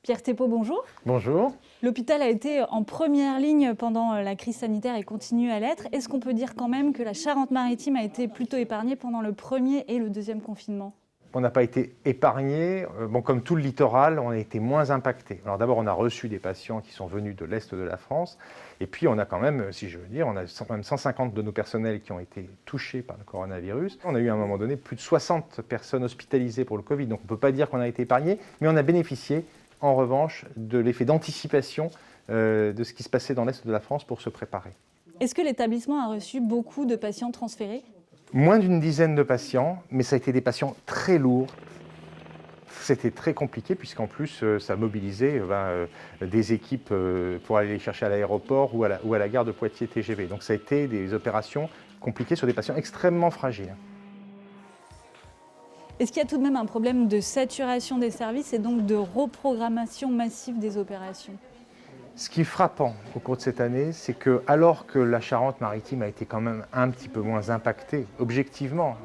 Pierre Thépaut, bonjour. Bonjour. L'hôpital a été en première ligne pendant la crise sanitaire et continue à l'être. Est-ce qu'on peut dire quand même que la Charente-Maritime a été plutôt épargnée pendant le premier et le deuxième confinement ? On n'a pas été épargné. Comme tout le littoral, on a été moins impacté. Alors d'abord, on a reçu des patients qui sont venus de l'Est de la France. Et puis, on a quand même, si je veux dire, on a quand même 150 de nos personnels qui ont été touchés par le coronavirus. On a eu à un moment donné plus de 60 personnes hospitalisées pour le Covid. Donc on ne peut pas dire qu'on a été épargné, mais on a bénéficié, en revanche, de l'effet d'anticipation de ce qui se passait dans l'Est de la France pour se préparer. Est-ce que l'établissement a reçu beaucoup de patients transférés ? Moins d'une dizaine de patients, mais ça a été des patients très lourds. C'était très compliqué puisqu'en plus, ça mobilisait des équipes pour aller les chercher à l'aéroport ou à la gare de Poitiers TGV. Donc ça a été des opérations compliquées sur des patients extrêmement fragiles. Est-ce qu'il y a tout de même un problème de saturation des services et donc de reprogrammation massive des opérations ? Ce qui est frappant au cours de cette année, c'est que alors que la Charente-Maritime a été quand même un petit peu moins impactée, objectivement,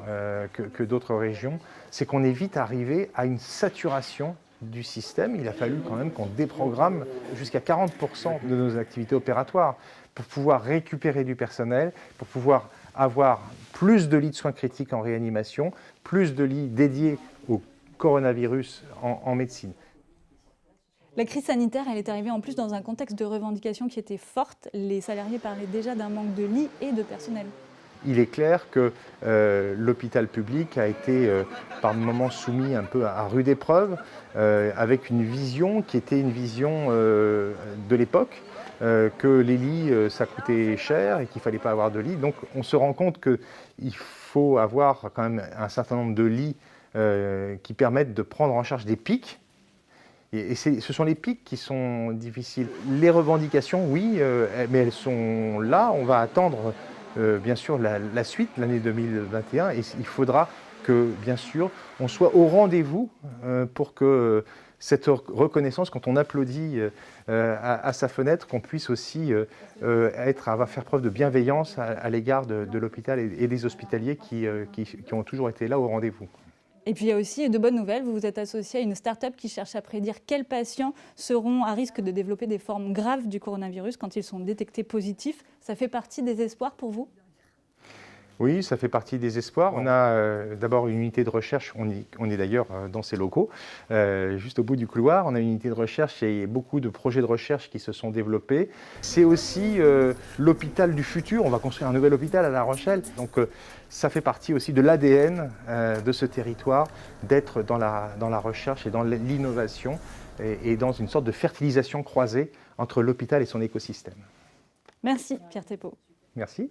que d'autres régions, c'est qu'on est vite arrivé à une saturation du système. Il a fallu quand même qu'on déprogramme jusqu'à 40% de nos activités opératoires pour pouvoir récupérer du personnel, pour pouvoir avoir plus de lits de soins critiques en réanimation, plus de lits dédiés au coronavirus en médecine. La crise sanitaire, elle est arrivée en plus dans un contexte de revendications qui était forte. Les salariés parlaient déjà d'un manque de lits et de personnel. Il est clair que l'hôpital public a été par moments soumis un peu à rude épreuve, avec une vision qui était une vision de l'époque, que les lits, ça coûtait cher et qu'il ne fallait pas avoir de lits. Donc on se rend compte qu'il faut avoir quand même un certain nombre de lits qui permettent de prendre en charge des pics. Et ce sont les pics qui sont difficiles. Les revendications, oui, mais elles sont là. On va attendre, bien sûr, la suite, l'année 2021. Et il faudra que, bien sûr, on soit au rendez-vous pour que cette reconnaissance, quand on applaudit à sa fenêtre, qu'on puisse aussi faire preuve de bienveillance à l'égard de l'hôpital et des hospitaliers qui ont toujours été là au rendez-vous. Et puis il y a aussi de bonnes nouvelles, vous vous êtes associé à une start-up qui cherche à prédire quels patients seront à risque de développer des formes graves du coronavirus quand ils sont détectés positifs. Ça fait partie des espoirs pour vous ? Oui, ça fait partie des espoirs. On a d'abord une unité de recherche, on est d'ailleurs dans ces locaux, juste au bout du couloir. On a une unité de recherche et beaucoup de projets de recherche qui se sont développés. C'est aussi l'hôpital du futur. On va construire un nouvel hôpital à La Rochelle. Donc ça fait partie aussi de l'ADN de ce territoire, d'être dans la recherche et dans l'innovation et dans une sorte de fertilisation croisée entre l'hôpital et son écosystème. Merci Pierre Thépaut. Merci.